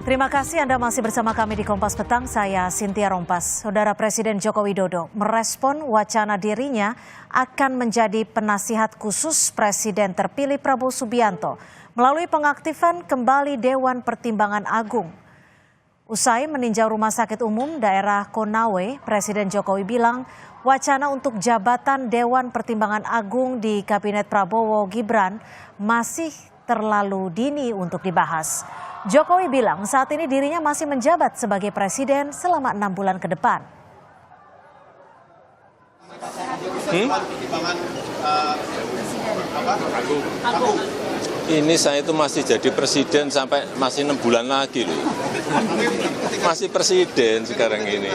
Terima kasih Anda masih bersama kami di Kompas Petang, saya Cynthia Rompas. Saudara Presiden Joko Widodo merespon wacana dirinya akan menjadi penasihat khusus Presiden terpilih Prabowo Subianto melalui pengaktifan kembali Dewan Pertimbangan Agung. Usai meninjau Rumah Sakit Umum daerah Konawe, Presiden Jokowi bilang wacana untuk jabatan Dewan Pertimbangan Agung di Kabinet Prabowo Gibran masih terlalu dini untuk dibahas. Jokowi bilang saat ini dirinya masih menjabat sebagai presiden selama 6 bulan ke depan. Ini saya itu masih jadi presiden sampai masih 6 bulan lagi loh. Masih presiden sekarang ini.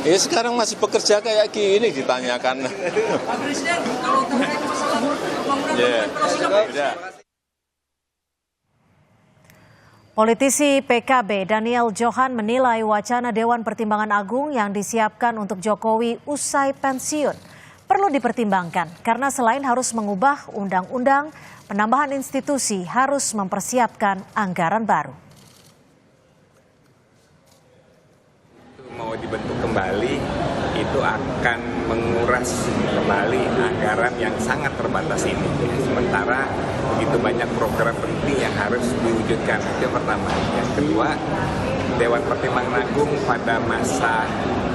Ya sekarang masih bekerja kayak gini ditanyakan. Pak Presiden, kalau terkait masalah pembangunan infrastruktur. Politisi PKB Daniel Johan menilai wacana Dewan Pertimbangan Agung yang disiapkan untuk Jokowi usai pensiun perlu dipertimbangkan karena selain harus mengubah undang-undang, penambahan institusi harus mempersiapkan anggaran baru. Mau dibentuk kembali itu akan menguras kembali anggaran yang sangat terbatas ini. Sementara begitu banyak program penting yang harus diwujudkan. Itu yang pertama. Yang kedua, Dewan Pertimbangan Agung pada masa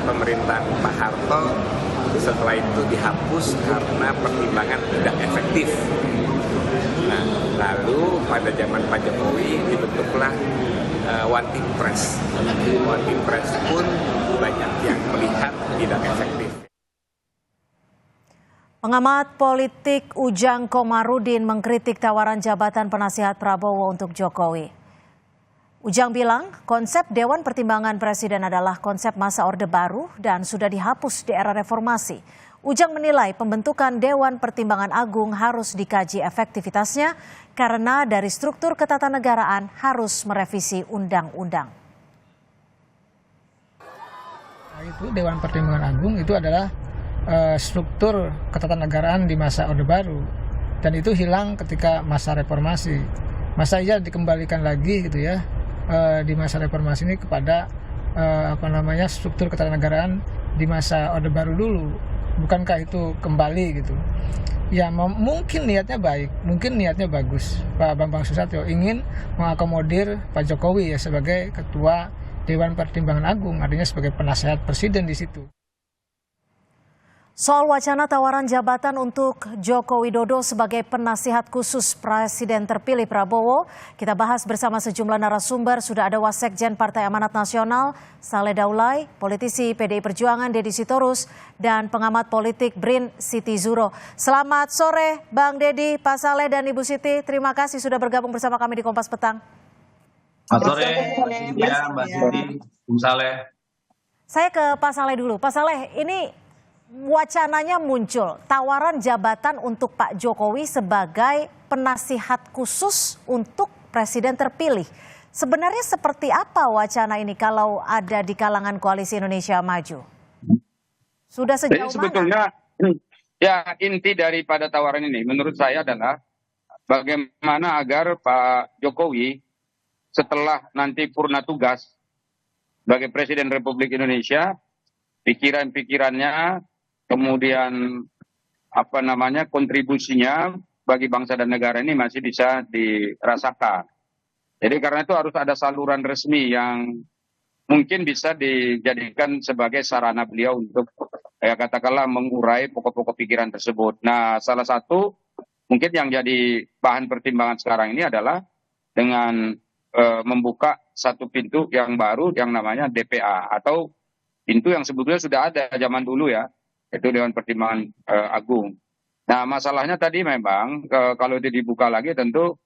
pemerintahan Pak Harto setelah itu dihapus karena pertimbangan tidak efektif. Nah, lalu pada zaman Pak Jokowi dibentuklah One Team Press. One Team Press pun banyak yang melihat tidak efektif. Pengamat politik Ujang Komarudin mengkritik tawaran jabatan penasihat Prabowo untuk Jokowi. Ujang bilang konsep Dewan Pertimbangan Presiden adalah konsep masa Orde Baru dan sudah dihapus di era reformasi. Ujang menilai pembentukan Dewan Pertimbangan Agung harus dikaji efektivitasnya karena dari struktur ketatanegaraan harus merevisi undang-undang. Itu Dewan Pertimbangan Agung itu adalah struktur ketatanegaraan di masa Orde Baru dan itu hilang ketika masa reformasi. Masa iya dikembalikan lagi gitu ya di masa reformasi ini kepada struktur ketatanegaraan di masa Orde Baru dulu. Bukankah itu kembali gitu? Ya mungkin niatnya baik, mungkin niatnya bagus. Pak Bambang Susatyo ingin mengakomodir Pak Jokowi ya sebagai ketua Dewan Pertimbangan Agung, artinya sebagai penasehat presiden di situ. Soal wacana tawaran jabatan untuk Joko Widodo sebagai penasihat khusus Presiden terpilih Prabowo, kita bahas bersama sejumlah narasumber. Sudah ada Wasekjen Partai Amanat Nasional, Saleh Daulay, politisi PDI Perjuangan Deddy Sitorus, dan pengamat politik BRIN Siti Zuro. Selamat sore Bang Deddy, Pak Saleh, dan Ibu Siti. Terima kasih sudah bergabung bersama kami di Kompas Petang. Selamat sore, Mbak Siti, Bung Saleh. Saya ke Pak Saleh dulu. Pak Saleh, ini wacananya muncul tawaran jabatan untuk Pak Jokowi sebagai penasihat khusus untuk presiden terpilih. Sebenarnya seperti apa wacana ini kalau ada di kalangan Koalisi Indonesia Maju? Sudah sejauh Jadi sebetulnya ya inti daripada tawaran ini menurut saya adalah bagaimana agar Pak Jokowi setelah nanti purna tugas sebagai Presiden Republik Indonesia, pikiran-pikirannya kemudian kontribusinya bagi bangsa dan negara ini masih bisa dirasakan. Jadi karena itu harus ada saluran resmi yang mungkin bisa dijadikan sebagai sarana beliau untuk katakanlah mengurai pokok-pokok pikiran tersebut. Nah, salah satu mungkin yang jadi bahan pertimbangan sekarang ini adalah dengan membuka satu pintu yang baru yang namanya DPA atau pintu yang sebetulnya sudah ada zaman dulu ya, itu Dewan Pertimbangan Agung. Nah, masalahnya tadi memang kalau itu dibuka lagi tentu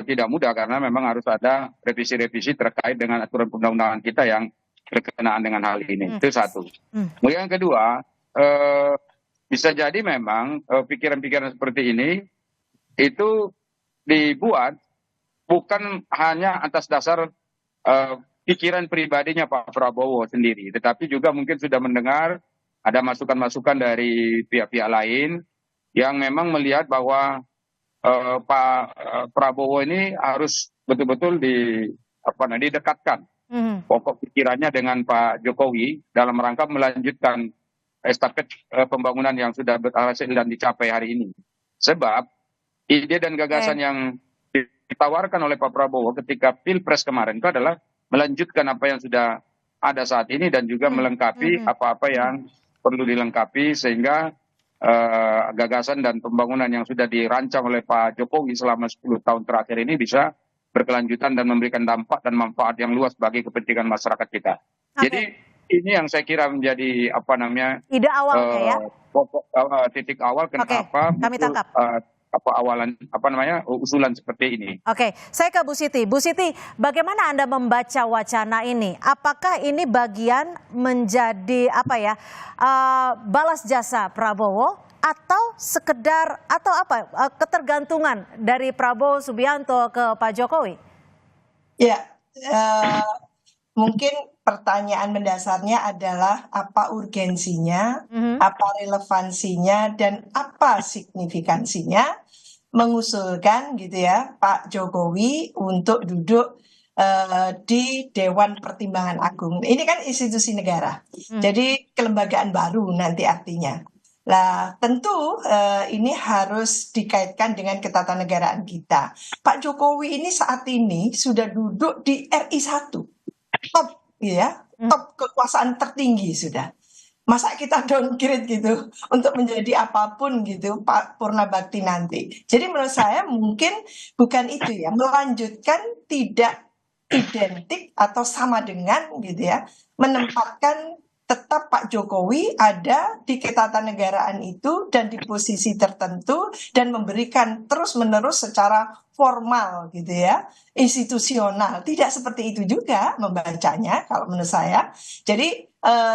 tidak mudah karena memang harus ada revisi-revisi terkait dengan aturan perundang-undangan kita yang berkenaan dengan hal ini. Itu satu. Kemudian yang kedua, bisa jadi memang pikiran-pikiran seperti ini itu dibuat bukan hanya atas dasar pikiran pribadinya Pak Prabowo sendiri, tetapi juga mungkin sudah mendengar ada masukan-masukan dari pihak-pihak lain yang memang melihat bahwa Pak Prabowo ini harus betul-betul didekatkan Mhm. pokok pikirannya dengan Pak Jokowi dalam rangka melanjutkan estafet pembangunan yang sudah berhasil dan dicapai hari ini. Sebab ide dan gagasan Oke. yang ditawarkan oleh Pak Prabowo ketika Pilpres kemarin itu adalah melanjutkan apa yang sudah ada saat ini dan juga melengkapi apa-apa yang perlu dilengkapi sehingga gagasan dan pembangunan yang sudah dirancang oleh Pak Jokowi selama 10 tahun terakhir ini bisa berkelanjutan dan memberikan dampak dan manfaat yang luas bagi kepentingan masyarakat kita. Oke. Jadi ini yang saya kira menjadi Ide awalnya ya. pokok titik awal kenapa kami muncul, tangkap. usulan seperti ini. Oke, saya ke Bu Siti. Bu Siti, bagaimana Anda membaca wacana ini? Apakah ini bagian menjadi balas jasa Prabowo atau sekedar ketergantungan dari Prabowo Subianto ke Pak Jokowi? Ya, mungkin pertanyaan mendasarnya adalah apa urgensinya, apa relevansinya, dan apa signifikansinya mengusulkan gitu ya Pak Jokowi untuk duduk di Dewan Pertimbangan Agung. Ini kan institusi negara, jadi kelembagaan baru nanti artinya. Lah tentu ini harus dikaitkan dengan ketatanegaraan kita. Pak Jokowi ini saat ini sudah duduk di RI 1, top ya, top kekuasaan tertinggi sudah. Masa kita downgrade gitu untuk menjadi apapun gitu Pak Purnabakti nanti. Jadi menurut saya mungkin bukan itu ya, melanjutkan tidak identik atau sama dengan gitu ya, menempatkan tetap Pak Jokowi ada di ketatanegaraan itu dan di posisi tertentu dan memberikan terus-menerus secara formal gitu ya, institusional. Tidak seperti itu juga membacanya kalau menurut saya. Jadi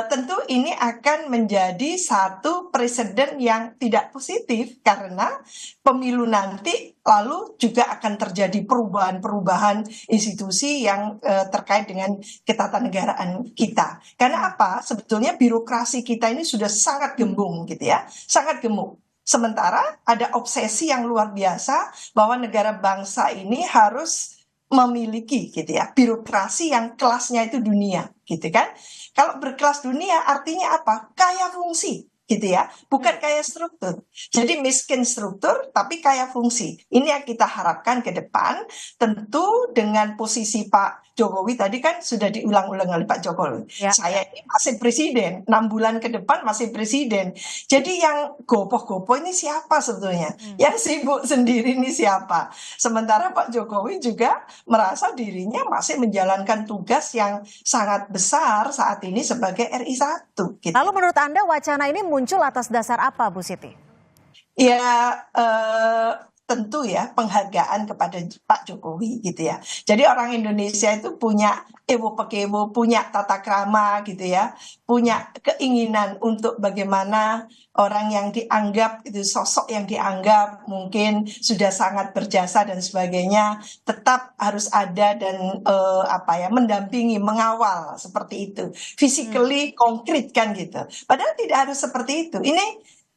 tentu ini akan menjadi satu presiden yang tidak positif karena pemilu nanti lalu juga akan terjadi perubahan-perubahan institusi yang terkait dengan ketatanegaraan kita. Karena apa? Sebetulnya birokrasi kita ini sudah sangat gembung gitu ya, sangat gemuk. Sementara ada obsesi yang luar biasa bahwa negara bangsa ini harus memiliki gitu ya birokrasi yang kelasnya itu dunia gitu kan. Kalau berkelas dunia artinya apa? Kaya fungsi gitu ya, bukan kaya struktur. Jadi miskin struktur tapi kaya fungsi. Ini yang kita harapkan ke depan. Tentu dengan posisi Pak Jokowi tadi kan sudah diulang-ulang oleh Pak Jokowi. Ya. Saya ini masih presiden, 6 bulan ke depan masih presiden. Jadi yang gopoh-gopoh ini siapa sebetulnya? Yang sibuk sendiri ini siapa? Sementara Pak Jokowi juga merasa dirinya masih menjalankan tugas yang sangat besar saat ini sebagai RI 1. Gitu. Lalu menurut Anda wacana ini muncul atas dasar apa, Bu Siti? Ya tentu ya penghargaan kepada Pak Jokowi gitu ya. Jadi orang Indonesia itu punya ewo pekewo, punya tata krama gitu ya, punya keinginan untuk bagaimana orang yang dianggap itu sosok yang dianggap mungkin sudah sangat berjasa dan sebagainya tetap harus ada dan mendampingi, mengawal seperti itu, physically konkret kan gitu. Padahal tidak harus seperti itu.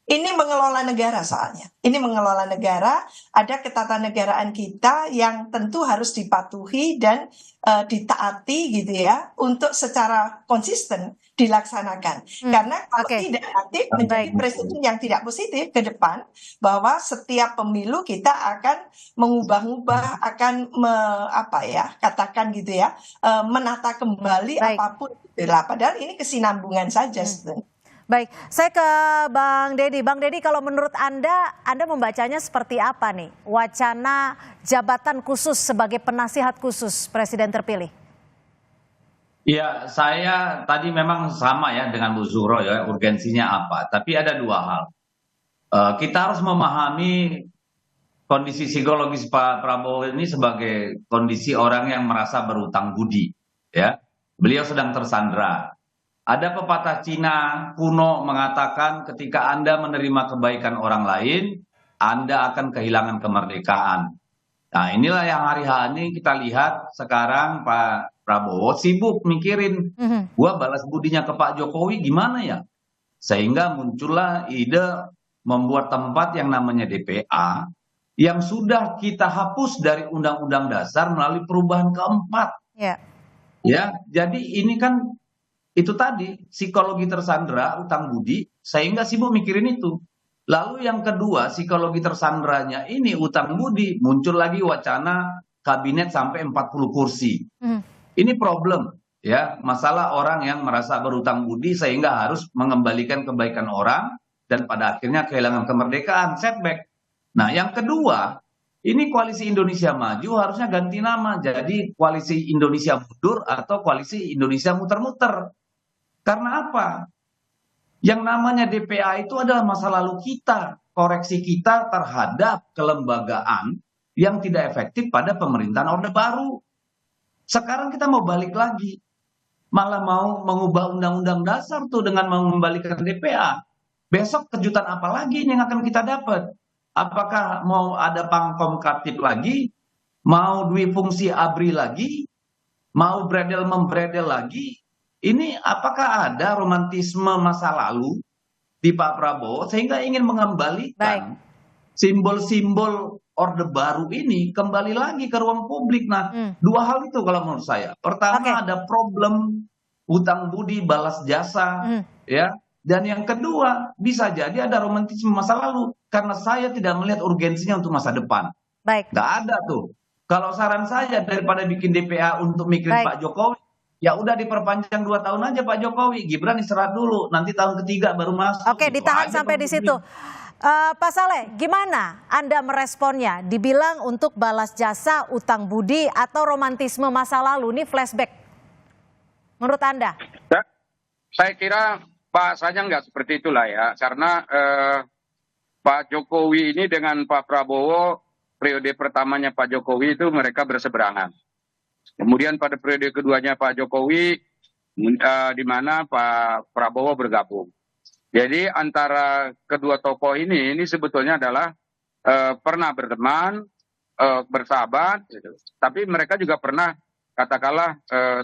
Ini mengelola negara soalnya. Ini mengelola negara, ada ketatanegaraan kita yang tentu harus dipatuhi dan ditaati gitu ya, untuk secara konsisten dilaksanakan. Karena kalau tidak nanti menjadi presiden yang tidak positif ke depan, bahwa setiap pemilu kita akan mengubah-ubah, akan katakan gitu ya, menata kembali apapun. Padahal ini kesinambungan saja sebenarnya. Baik, saya ke Bang Deddy. Bang Deddy, kalau menurut Anda membacanya seperti apa nih? Wacana jabatan khusus sebagai penasihat khusus Presiden terpilih. Ya, saya tadi memang sama ya dengan Bu Zuhro ya, urgensinya apa. Tapi ada dua hal. Kita harus memahami kondisi psikologis Pak Prabowo ini sebagai kondisi orang yang merasa berutang budi. Ya, beliau sedang tersandra. Ada pepatah Cina kuno mengatakan ketika Anda menerima kebaikan orang lain, Anda akan kehilangan kemerdekaan. Nah inilah yang hari-hari ini kita lihat sekarang Pak Prabowo sibuk mikirin, gua balas budinya ke Pak Jokowi gimana ya? Sehingga muncullah ide membuat tempat yang namanya DPA, yang sudah kita hapus dari Undang-Undang Dasar melalui perubahan keempat. Ya. Ya, jadi ini kan itu tadi psikologi tersandra, utang budi, saya nggak sibuk mikirin itu. Lalu yang kedua, psikologi tersandranya ini utang budi, muncul lagi wacana kabinet sampai 40 kursi. Ini problem, ya, masalah orang yang merasa berutang budi sehingga harus mengembalikan kebaikan orang dan pada akhirnya kehilangan kemerdekaan, setback. Nah, yang kedua, ini koalisi Indonesia Maju harusnya ganti nama jadi koalisi Indonesia Mundur atau koalisi Indonesia Muter-Muter. Karena apa? Yang namanya DPA itu adalah masa lalu kita, koreksi kita terhadap kelembagaan yang tidak efektif pada pemerintahan Orde Baru. Sekarang kita mau balik lagi, malah mau mengubah undang-undang dasar tuh dengan mengembalikan DPA. Besok kejutan apa lagi yang akan kita dapat? Apakah mau ada Pangkom Katib lagi, mau dwi fungsi ABRI lagi, mau bredel-membredel lagi? Ini apakah ada romantisme masa lalu di Pak Prabowo sehingga ingin mengembalikan simbol-simbol Orde Baru ini kembali lagi ke ruang publik? Nah, dua hal itu kalau menurut saya. Pertama ada problem hutang budi balas jasa, ya. Dan yang kedua bisa jadi ada romantisme masa lalu karena saya tidak melihat urgensinya untuk masa depan. Baik. Nggak ada tuh. Kalau saran saya daripada bikin DPA untuk mikirin Pak Jokowi, ya udah diperpanjang 2 tahun aja Pak Jokowi, Gibran istirahat dulu, nanti tahun ketiga baru masuk. Oke, ditahan sampai di situ. Pak Saleh, gimana Anda meresponnya? Dibilang untuk balas jasa, utang budi, atau romantisme masa lalu? Ini flashback. Menurut Anda? Ya, saya kira bahasanya nggak seperti itulah ya, karena Pak Jokowi ini dengan Pak Prabowo, periode pertamanya Pak Jokowi itu mereka berseberangan. Kemudian pada periode keduanya Pak Jokowi, di mana Pak Prabowo bergabung. Jadi antara kedua tokoh ini sebetulnya adalah pernah berteman, bersahabat, tapi mereka juga pernah katakanlah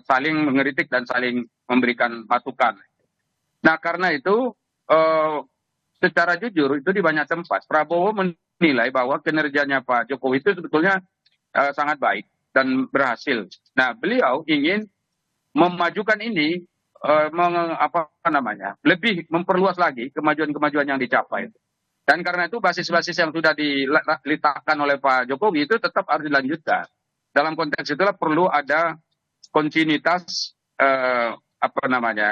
saling mengkritik dan saling memberikan masukan. Nah karena itu secara jujur itu di banyak tempat Prabowo menilai bahwa kinerjanya Pak Jokowi itu sebetulnya sangat baik dan berhasil. Nah, beliau ingin memajukan ini, lebih memperluas lagi kemajuan-kemajuan yang dicapai. Dan karena itu basis-basis yang sudah diletakkan oleh Pak Jokowi itu tetap harus dilanjutkan. Dalam konteks itulah perlu ada kontinuitas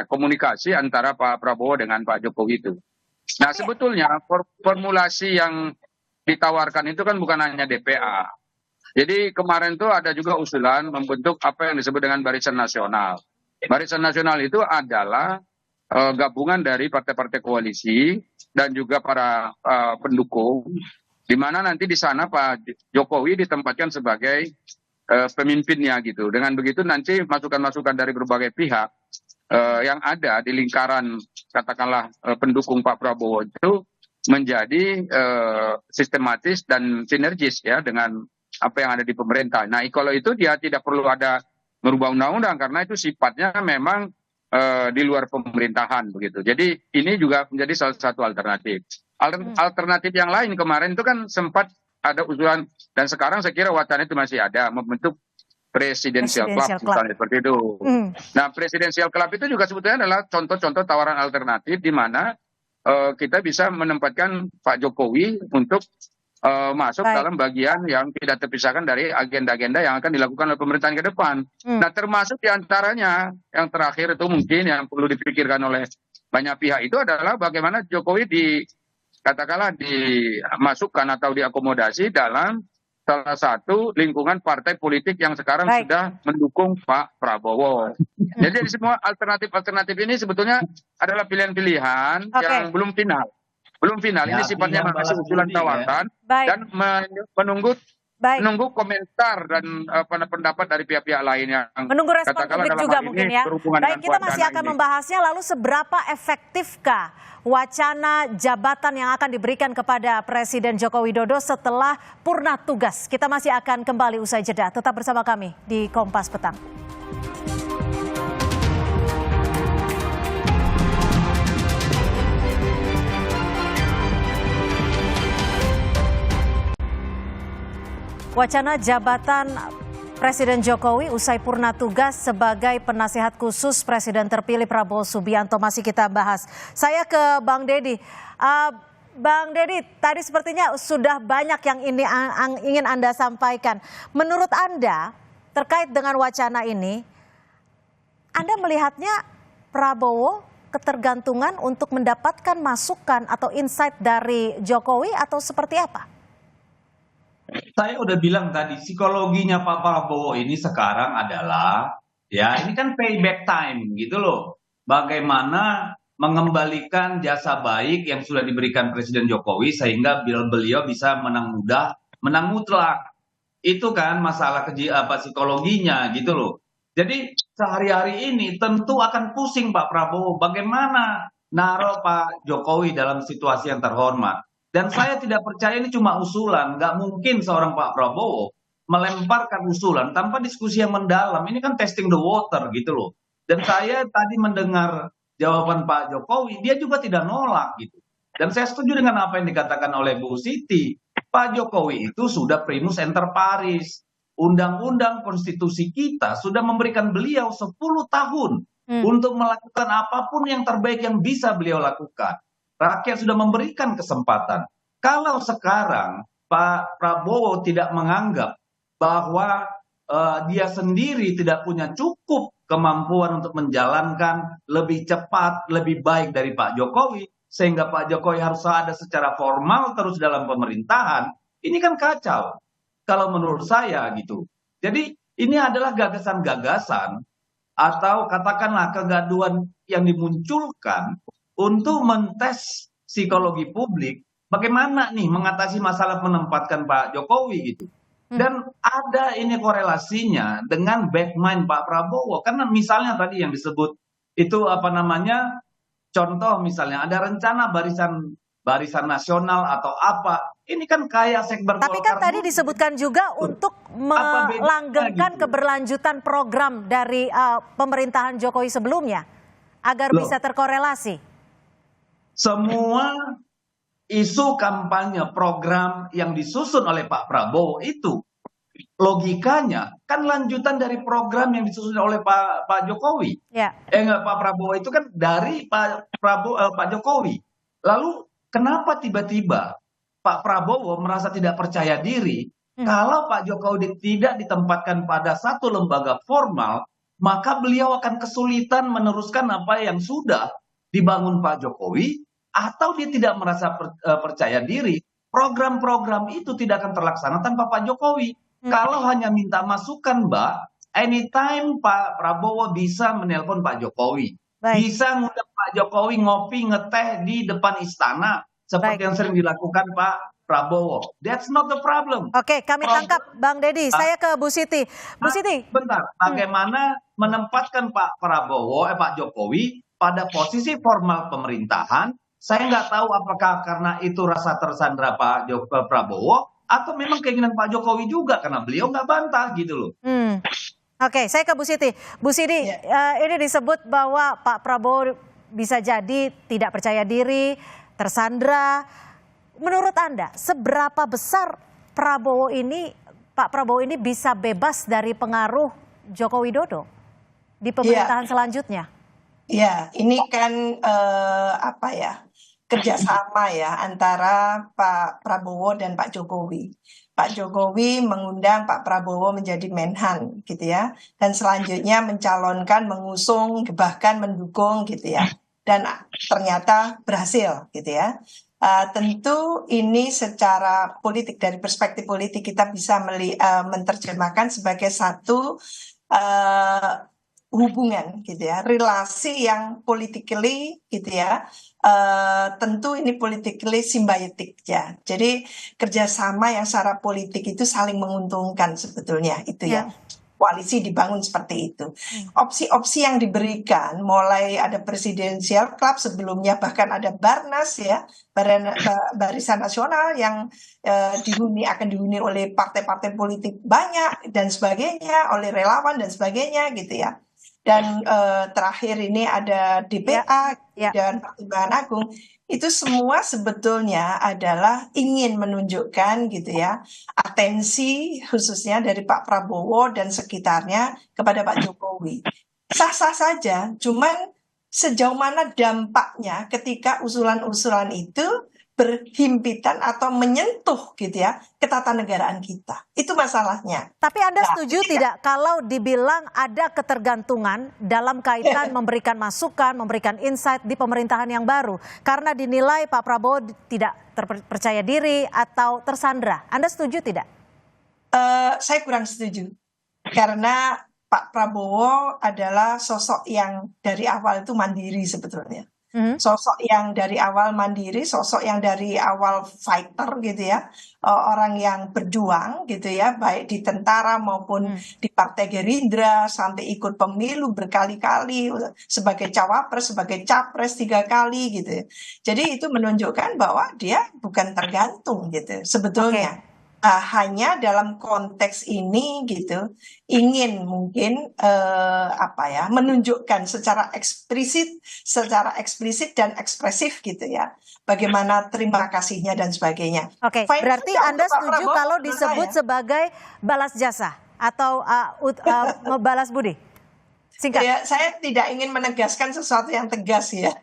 komunikasi antara Pak Prabowo dengan Pak Jokowi itu. Nah, sebetulnya formulasi yang ditawarkan itu kan bukan hanya DPA. Jadi kemarin tuh ada juga usulan membentuk apa yang disebut dengan Barisan Nasional. Barisan Nasional itu adalah gabungan dari partai-partai koalisi dan juga para pendukung, di mana nanti di sana Pak Jokowi ditempatkan sebagai pemimpinnya gitu. Dengan begitu nanti masukan-masukan dari berbagai pihak yang ada di lingkaran katakanlah pendukung Pak Prabowo itu menjadi sistematis dan sinergis ya dengan apa yang ada di pemerintah. Nah, kalau itu dia tidak perlu ada merubah undang-undang karena itu sifatnya memang di luar pemerintahan begitu. Jadi ini juga menjadi salah satu alternatif. Alternatif yang lain kemarin itu kan sempat ada usulan dan sekarang saya kira wacana itu masih ada membentuk Presidential Club misalnya seperti itu. Nah, Presidential Club itu juga sebetulnya adalah contoh-contoh tawaran alternatif di mana kita bisa menempatkan Pak Jokowi untuk masuk dalam bagian yang tidak terpisahkan dari agenda-agenda yang akan dilakukan oleh pemerintahan ke depan. Nah, termasuk diantaranya yang terakhir itu mungkin yang perlu dipikirkan oleh banyak pihak itu adalah bagaimana Jokowi katakanlah dimasukkan atau diakomodasi dalam salah satu lingkungan partai politik yang sekarang sudah mendukung Pak Prabowo. Jadi semua alternatif-alternatif ini sebetulnya adalah pilihan-pilihan yang belum final. Belum final, ini sifatnya masih usulan tawaran dan menunggu komentar dan pendapat dari pihak-pihak lain yang menunggu respon publik juga mungkin ya. Baik, kita masih akan membahasnya. Lalu seberapa efektifkah wacana jabatan yang akan diberikan kepada Presiden Joko Widodo setelah purna tugas? Kita masih akan kembali usai jeda. Tetap bersama kami di Kompas Petang. Wacana jabatan Presiden Jokowi usai purna tugas sebagai penasihat khusus Presiden terpilih Prabowo Subianto. Masih kita bahas. Saya ke Bang Deddy. Bang Deddy, tadi sepertinya sudah banyak yang ingin Anda sampaikan. Menurut Anda, terkait dengan wacana ini, Anda melihatnya Prabowo ketergantungan untuk mendapatkan masukan atau insight dari Jokowi atau seperti apa? Saya udah bilang tadi, psikologinya Pak Prabowo ini sekarang adalah, ya ini kan payback time gitu loh. Bagaimana mengembalikan jasa baik yang sudah diberikan Presiden Jokowi sehingga beliau bisa menang mudah, menang mutlak. Itu kan masalah psikologinya gitu loh. Jadi sehari-hari ini tentu akan pusing Pak Prabowo bagaimana naruh Pak Jokowi dalam situasi yang terhormat. Dan saya tidak percaya ini cuma usulan, nggak mungkin seorang Pak Prabowo melemparkan usulan tanpa diskusi yang mendalam. Ini kan testing the water gitu loh. Dan saya tadi mendengar jawaban Pak Jokowi, dia juga tidak nolak gitu. Dan saya setuju dengan apa yang dikatakan oleh Bu Siti. Pak Jokowi itu sudah primus inter pares. Undang-undang konstitusi kita sudah memberikan beliau 10 tahun untuk melakukan apapun yang terbaik yang bisa beliau lakukan. Rakyat sudah memberikan kesempatan. Kalau sekarang Pak Prabowo tidak menganggap bahwa dia sendiri tidak punya cukup kemampuan untuk menjalankan lebih cepat, lebih baik dari Pak Jokowi, sehingga Pak Jokowi harus ada secara formal terus dalam pemerintahan, ini kan kacau. Kalau menurut saya gitu. Jadi ini adalah gagasan-gagasan atau katakanlah kegaduhan yang dimunculkan untuk mentes psikologi publik bagaimana nih mengatasi masalah menempatkan Pak Jokowi gitu. Dan ada ini korelasinya dengan back mind Pak Prabowo. Karena misalnya tadi yang disebut itu apa namanya, contoh misalnya ada rencana barisan nasional atau apa. Ini kan kayak sekber Tapi kan tadi disebutkan juga untuk melanggengkan keberlanjutan program dari pemerintahan Jokowi sebelumnya agar bisa terkorelasi. Semua isu kampanye program yang disusun oleh Pak Prabowo itu logikanya kan lanjutan dari program yang disusun oleh Pak Jokowi. Ya. Pak Prabowo itu kan dari Pak Jokowi. Lalu kenapa tiba-tiba Pak Prabowo merasa tidak percaya diri kalau Pak Jokowi tidak ditempatkan pada satu lembaga formal, maka beliau akan kesulitan meneruskan apa yang sudah dibangun Pak Jokowi, atau dia tidak merasa percaya diri, program-program itu tidak akan terlaksana tanpa Pak Jokowi. Kalau hanya minta masukan, Mbak, anytime Pak Prabowo bisa menelpon Pak Jokowi. Bisa ngundang Pak Jokowi ngopi, ngeteh di depan istana, seperti yang sering dilakukan Pak Prabowo. That's not the problem. Oke, kami tangkap Bang Deddy. Saya ke Bu Siti. Bu Siti. Bentar, bagaimana menempatkan Pak Jokowi pada posisi formal pemerintahan? Saya nggak tahu apakah karena itu rasa tersandra Pak Prabowo atau memang keinginan Pak Jokowi juga karena beliau nggak bantah gitu loh. Oke, saya ke Bu Siti. Bu Siti, ini disebut bahwa Pak Prabowo bisa jadi tidak percaya diri, tersandra. Menurut Anda, seberapa besar Pak Prabowo ini bisa bebas dari pengaruh Joko Widodo di pemerintahan selanjutnya? Ya, ini kan kerjasama ya antara Pak Prabowo dan Pak Jokowi. Pak Jokowi mengundang Pak Prabowo menjadi Menhan gitu ya, dan selanjutnya mencalonkan, mengusung, bahkan mendukung gitu ya, dan ternyata berhasil gitu ya. Tentu ini secara politik, dari perspektif politik kita bisa menerjemahkan sebagai satu hubungan gitu ya, relasi yang politically gitu ya, tentu ini politically simbiotik ya. Jadi kerjasama yang secara politik itu saling menguntungkan sebetulnya itu ya. Koalisi dibangun seperti itu. Opsi-opsi yang diberikan, mulai ada presidensial club sebelumnya, bahkan ada Barnas ya, Barisan Nasional yang akan dihuni oleh partai-partai politik banyak dan sebagainya, oleh relawan dan sebagainya gitu ya. dan terakhir ini ada DPA dan Pertimbangan Agung, itu semua sebetulnya adalah ingin menunjukkan gitu ya atensi khususnya dari Pak Prabowo dan sekitarnya kepada Pak Jokowi. Sah-sah saja, cuman sejauh mana dampaknya ketika usulan-usulan itu berhimpitan atau menyentuh gitu ya ketatanegaraan kita. Itu masalahnya. Tapi Anda setuju tidak kalau dibilang ada ketergantungan dalam kaitan memberikan masukan, memberikan insight di pemerintahan yang baru? Karena dinilai Pak Prabowo tidak terpercaya diri atau tersandra. Anda setuju tidak? Saya kurang setuju. Karena Pak Prabowo adalah sosok yang dari awal itu mandiri sebetulnya. Sosok yang dari awal mandiri, sosok yang dari awal fighter gitu ya, orang yang berjuang gitu ya, baik di tentara maupun di Partai Gerindra, sampai ikut pemilu berkali-kali sebagai cawapres, sebagai capres 3 kali gitu ya. Jadi itu menunjukkan bahwa dia bukan tergantung gitu sebetulnya. Hanya dalam konteks ini gitu ingin mungkin menunjukkan secara eksplisit dan ekspresif gitu ya bagaimana terima kasihnya dan sebagainya. Oke, berarti Anda setuju kalau disebut sebagai balas jasa atau balas budi? Singkat. Ya, saya tidak ingin menegaskan sesuatu yang tegas ya.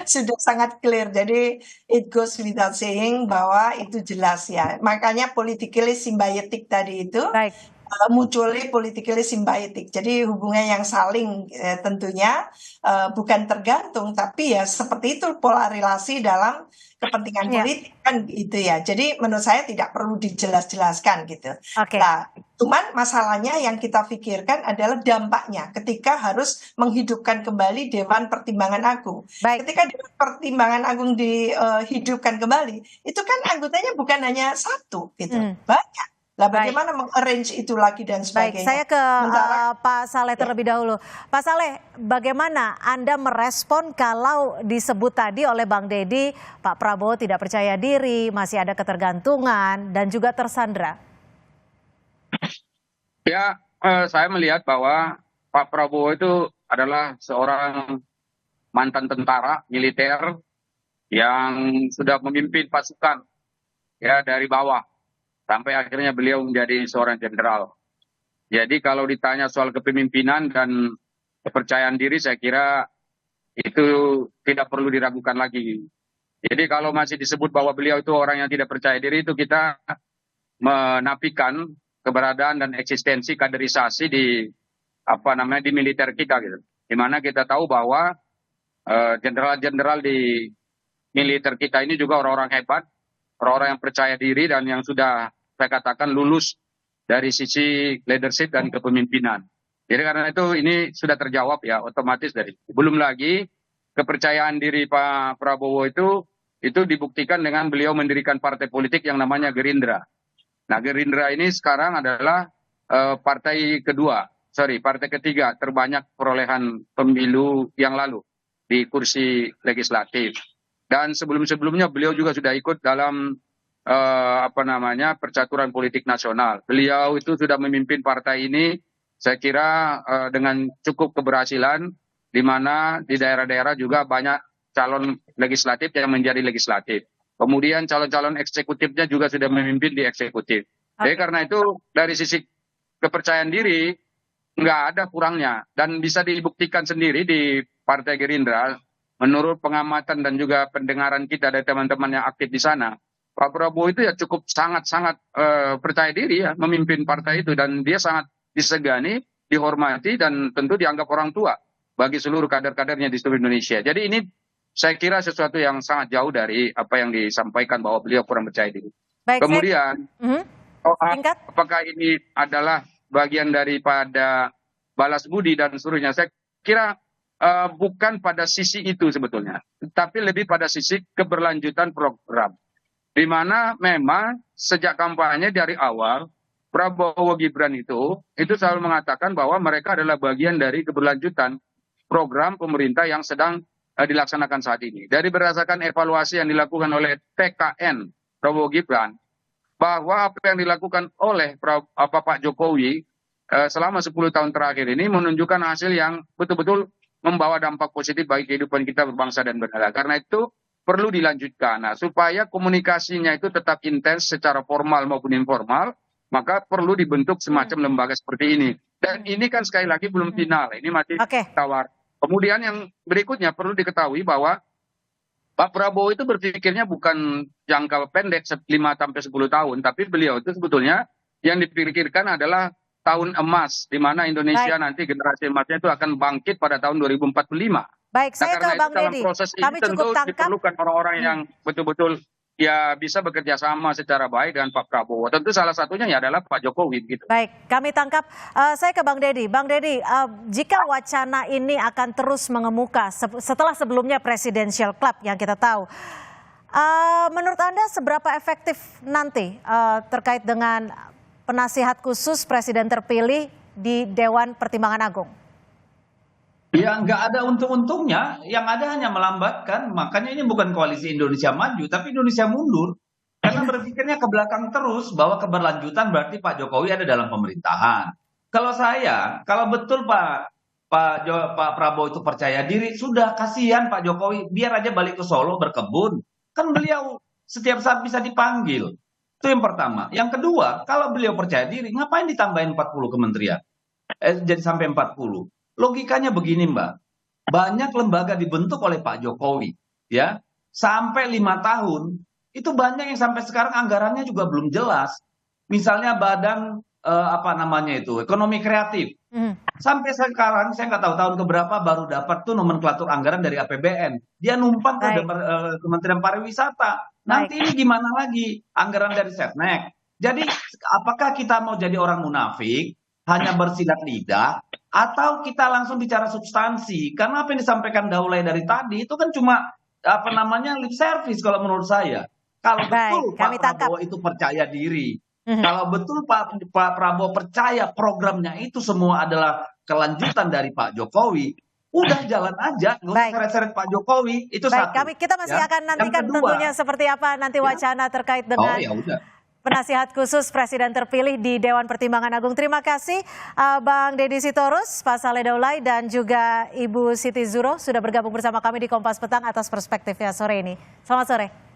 Sudah sangat clear. Jadi it goes without saying bahwa itu jelas ya. Makanya politically symbiotic tadi itu munculnya politically symbiotic. Jadi hubungan yang saling tentunya bukan tergantung, tapi ya seperti itu pola relasi dalam kepentingan politik kan gitu ya. Jadi menurut saya tidak perlu dijelas-jelaskan gitu. Nah, cuman masalahnya yang kita pikirkan adalah dampaknya ketika harus menghidupkan kembali Dewan Pertimbangan Agung. Ketika Dewan Pertimbangan Agung dihidupkan kembali, itu kan anggotanya bukan hanya satu gitu, banyak. Lah bagaimana mengarrange itu lagi dan sebagainya. Baik, saya ke Pak Saleh terlebih dahulu. Pak Saleh, bagaimana Anda merespon kalau disebut tadi oleh Bang Deddy, Pak Prabowo tidak percaya diri, masih ada ketergantungan, dan juga tersandra? Ya, saya melihat bahwa Pak Prabowo itu adalah seorang mantan tentara militer yang sudah memimpin pasukan ya dari bawah. Sampai akhirnya beliau menjadi seorang jenderal. Jadi kalau ditanya soal kepemimpinan dan kepercayaan diri, saya kira itu tidak perlu diragukan lagi. Jadi kalau masih disebut bahwa beliau itu orang yang tidak percaya diri, itu kita menafikan keberadaan dan eksistensi kaderisasi di di militer kita gitu. Di mana kita tahu bahwa jenderal-jenderal di militer kita ini juga orang-orang hebat, orang-orang yang percaya diri dan yang sudah saya katakan lulus dari sisi leadership dan kepemimpinan. Jadi karena itu ini sudah terjawab ya otomatis dari. Belum lagi kepercayaan diri Pak Prabowo itu dibuktikan dengan beliau mendirikan partai politik yang namanya Gerindra. Nah, Gerindra ini sekarang adalah partai ketiga terbanyak perolehan pemilu yang lalu di kursi legislatif. Dan sebelum-sebelumnya beliau juga sudah ikut dalam percaturan politik nasional. Beliau itu sudah memimpin partai ini, saya kira dengan cukup keberhasilan, di mana di daerah-daerah juga banyak calon legislatif yang menjadi legislatif. Kemudian calon-calon eksekutifnya juga sudah memimpin di eksekutif. Jadi karena itu dari sisi kepercayaan diri nggak ada kurangnya dan bisa dibuktikan sendiri di Partai Gerindra. Menurut pengamatan dan juga pendengaran kita dari teman-teman yang aktif di sana, Pak Prabowo itu ya cukup sangat-sangat percaya diri ya memimpin partai itu dan dia sangat disegani, dihormati dan tentu dianggap orang tua bagi seluruh kader-kadernya di seluruh Indonesia. Jadi ini saya kira sesuatu yang sangat jauh dari apa yang disampaikan bahwa beliau kurang percaya diri. Baik, kemudian apakah ini adalah bagian daripada balas budi dan seluruhnya? Saya kira bukan pada sisi itu sebetulnya, tapi lebih pada sisi keberlanjutan program. Di mana memang sejak kampanye dari awal Prabowo Gibran itu selalu mengatakan bahwa mereka adalah bagian dari keberlanjutan program pemerintah yang sedang dilaksanakan saat ini. Dari berdasarkan evaluasi yang dilakukan oleh TKN Prabowo Gibran, bahwa apa yang dilakukan oleh Pak Jokowi selama 10 tahun terakhir ini menunjukkan hasil yang betul-betul membawa dampak positif bagi kehidupan kita berbangsa dan bernegara. Karena itu perlu dilanjutkan. Nah, supaya komunikasinya itu tetap intens secara formal maupun informal, maka perlu dibentuk semacam lembaga seperti ini. Dan ini kan sekali lagi belum final, ini masih tawar. Kemudian yang berikutnya perlu diketahui bahwa Pak Prabowo itu berpikirnya bukan jangka pendek 5 sampai 10 tahun, tapi beliau itu sebetulnya yang dipikirkan adalah tahun emas, di mana Indonesia nanti generasi emasnya itu akan bangkit pada tahun 2045. Baik, saya ke Bang dalam Deddy. proses ini Kami tentu cukup tangkap. diperlukan orang-orang yang betul-betul ya bisa bekerja sama secara baik dengan Pak Prabowo. Tentu salah satunya ya adalah Pak Jokowi gitu. Baik, kami tangkap. Saya ke Bang Deddy. Bang Deddy, jika wacana ini akan terus mengemuka setelah sebelumnya Presidential Club yang kita tahu, menurut Anda seberapa efektif nanti terkait dengan penasihat khusus Presiden terpilih di Dewan Pertimbangan Agung? Ya nggak ada untung-untungnya, yang ada hanya melambatkan. Makanya ini bukan koalisi Indonesia Maju, tapi Indonesia mundur. Karena berpikirnya ke belakang terus, bahwa keberlanjutan berarti Pak Jokowi ada dalam pemerintahan. Kalau betul Pak Prabowo itu percaya diri, sudah kasihan Pak Jokowi, biar aja balik ke Solo berkebun. Kan beliau setiap saat bisa dipanggil. Itu yang pertama. Yang kedua, kalau beliau percaya diri, ngapain ditambahin 40 kementerian? Jadi sampai 40. Logikanya begini, Mbak. Banyak lembaga dibentuk oleh Pak Jokowi, ya. Sampai 5 tahun, itu banyak yang sampai sekarang anggarannya juga belum jelas. Misalnya badan ekonomi kreatif. Sampai sekarang saya nggak tahu tahun keberapa baru dapat tuh nomenklatur anggaran dari APBN. Dia numpang ke Kementerian Pariwisata. Nanti ini gimana lagi anggaran dari Setnek? Jadi apakah kita mau jadi orang munafik, hanya bersilat lidah, atau kita langsung bicara substansi? Karena apa yang disampaikan Daulay dari tadi itu kan cuma lip service kalau menurut saya. Kalau betul Pak Prabowo itu percaya diri, kalau betul Pak Prabowo percaya programnya itu semua adalah kelanjutan dari Pak Jokowi, udah jalan aja, nggak usah seret-seret Pak Jokowi. Itu satu. Kita masih akan nantikan tentunya seperti apa nanti wacana terkait dengan penasihat khusus Presiden terpilih di Dewan Pertimbangan Agung. Terima kasih Bang Deddy Sitorus, Pak Saleh Daulay, dan juga Ibu Siti Zuro sudah bergabung bersama kami di Kompas Petang atas perspektifnya sore ini. Selamat sore.